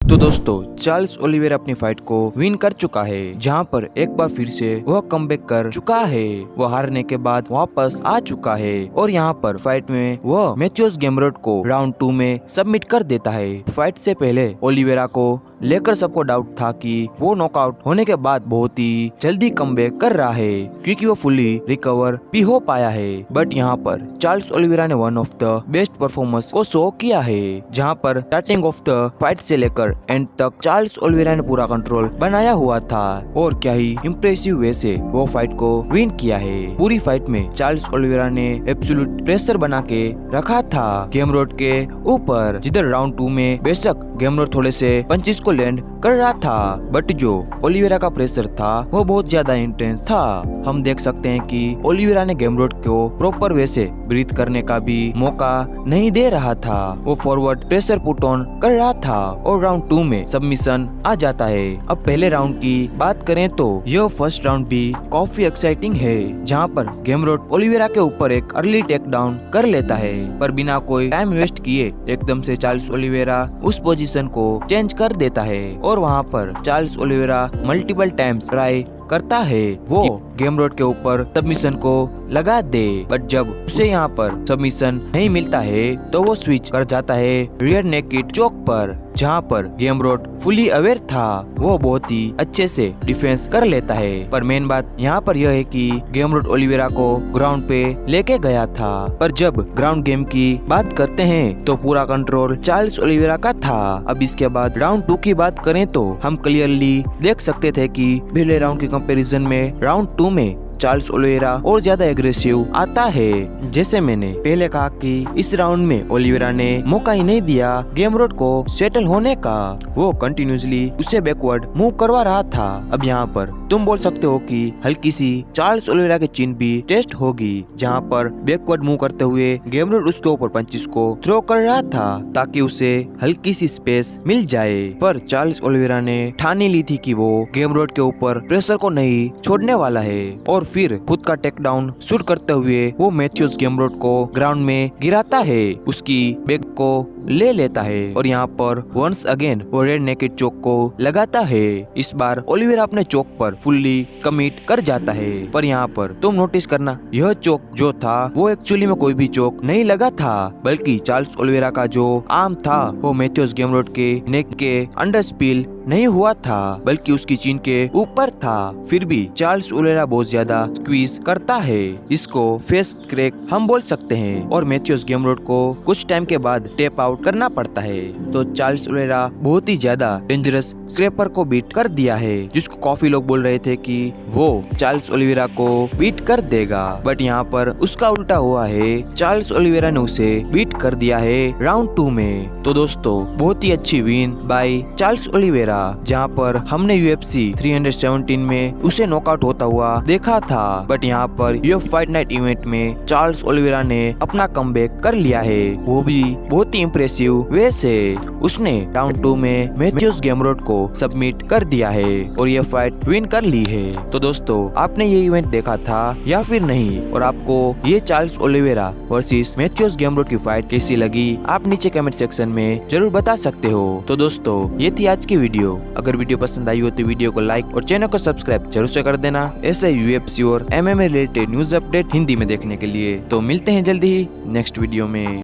तो दोस्तों Charles Oliveira अपनी फाइट को विन कर चुका है, जहां पर एक बार फिर से वह कमबैक कर चुका है। वह हारने के बाद वापस आ चुका है और यहां पर फाइट में वह मैथ्यूस गैम्रोट को राउंड 2 में सबमिट कर देता है। फाइट से पहले ओलिवेरा को लेकर सबको डाउट था कि वो नॉकआउट होने के बाद बहुत ही जल्दी कमबैक कर रहा है, क्योंकि वो फुल्ली रिकवर भी हो पाया है। बट यहाँ पर चार्ल्स ओलिवेरा ने one of the best performance को शो किया है, जहाँ पर स्टार्टिंग ऑफ द फाइट से लेकर एंड तक चार्ल्स ओलिवेरा ने पूरा कंट्रोल बनाया हुआ था और क्या ही इम्प्रेसिव वे से वो फाइट को विन किया है। पूरी फाइट में चार्ल्स ओलिवेरा ने एब्सोल्यूट प्रेशर बना के रखा था गैम्रोट के ऊपर, जिधर राउंड 2 में बेशक गैम्रोट थोड़े से पंचेस को लैंड कर रहा था, बट जो ओलिवेरा का प्रेशर था वो बहुत ज्यादा इंटेंस था। हम देख सकते हैं कि ओलिवेरा ने गैम्रोट को प्रॉपर वे से ब्रीथ करने का भी मौका नहीं दे रहा था। वो फॉरवर्ड प्रेशर पुट ऑन कर रहा था और राउंड 2 में सबमिशन आ जाता है। अब पहले राउंड की बात करें तो यह फर्स्ट राउंड भी काफी एक्साइटिंग है, जहां पर गैम्रोट ओलिवेरा के ऊपर एक अर्ली टेक डाउन कर लेता है, पर बिना कोई टाइम वेस्ट किए एकदम से चार्ल्स ओलिवेरा उस पोजीशन को चेंज कर देता है और वहां पर Charles Oliveira multiple times try करता है वो गैम्रोट के ऊपर सबमिशन को लगा दे, बट जब उसे यहाँ पर सबमिशन नहीं मिलता है तो वो स्विच कर जाता है रियर नेकेड चोक पर, जहाँ पर गैम्रोट फुली अवेयर था। वो बहुत ही अच्छे से डिफेंस कर लेता है, पर मेन बात यहाँ पर यह है कि गैम्रोट ओलिवेरा को ग्राउंड पे लेके गया था, पर जब ग्राउंड गेम की बात करते हैं तो पूरा कंट्रोल चार्ल्स ओलिवेरा का था। अब इसके बाद राउंड 2 की बात करें तो हम क्लियरली देख सकते थे कि पहले राउंड के कंपैरिजन में राउंड 2 में चार्ल्स ओलिवेरा और ज्यादा एग्रेसिव आता है। जैसे मैंने पहले कहा कि इस राउंड में ओलिवेरा ने मौका ही नहीं दिया गैम्रोट को सेटल होने का, वो कंटिन्यूसली उसे बैकवर्ड मूव करवा रहा था। अब यहाँ पर तुम बोल सकते हो कि हल्की सी चार्ल्स ओलिवेरा की चिन भी टेस्ट होगी, जहाँ पर बैकवर्ड मूव करते हुए गैम्रोट उसके ऊपर पंचेस को थ्रो कर रहा था ताकि उसे हल्की सी स्पेस मिल जाए, पर चार्ल्स ओलिवेरा ने ठानी ली थी कि वो गैम्रोट के ऊपर प्रेशर को नहीं छोड़ने वाला है और फिर खुद का टेक डाउन शूट करते हुए वो मैथ्यूस गैम्रोट को ग्राउंड में गिराता है, उसकी बैग को ले लेता है और यहाँ पर वंस अगेन वो रेड नेकेड चोक को लगाता है। इस बार ओलिवेरा अपने चोक पर फुल्ली कमिट कर जाता है, पर यहाँ पर तुम नोटिस करना यह चोक जो था वो एक्चुअली में कोई भी चोक नहीं लगा था, बल्कि चार्ल्स ओलिवेरा का जो आर्म था वो मैथ्यूस गैम्रोट के नेक के अंडर स्पिल नहीं हुआ था, बल्कि उसकी चिन के ऊपर था। फिर भी चार्ल्स ओलिवेरा बहुत ज्यादा स्क्वीज करता है, इसको फेस क्रैक हम बोल सकते हैं, और मैथ्यूस गैम्रोट को कुछ टाइम के बाद टेप आउट करना पड़ता है। तो चार्ल्स ओलिवेरा बहुत ही ज्यादा डेंजरस स्क्रैपर को बीट कर दिया है, जिसको काफी लोग बोल रहे थे कि वो चार्ल्स ओलिवेरा को बीट कर देगा, बट यहाँ पर उसका उल्टा हुआ है, चार्ल्स ओलिवेरा ने उसे बीट कर दिया है राउंड 2 में। तो दोस्तों बहुत ही अच्छी विन बाय चार्ल्स ओलिवेरा, जहाँ पर हमने UFC 317 में उसे नॉकआउट होता हुआ देखा था, बट यहाँ पर ये फाइट नाइट इवेंट में चार्ल्स ओलिवेरा ने अपना कमबैक कर लिया है, वो भी बहुत ही इम्प्रेसिव वे से। उसने राउंड 2 में मैथ्यूस गैम्रोट को सबमिट कर दिया है और ये फाइट विन कर ली है। तो दोस्तों आपने ये इवेंट देखा था या फिर नहीं, और आपको ये चार्ल्स ओलिवेरा वर्सेस मैथ्यूस गैम्रोट की फाइट कैसी लगी, आप नीचे कमेंट सेक्शन में जरूर बता सकते हो। तो दोस्तों ये थी आज की वीडियो। अगर वीडियो पसंद आई हो तो वीडियो को लाइक और चैनल को सब्सक्राइब जरूर से कर देना, ऐसे UFC और MMA related news update Hindi में देखने के लिए। तो मिलते हैं जल्दी ही नेक्स्ट वीडियो में।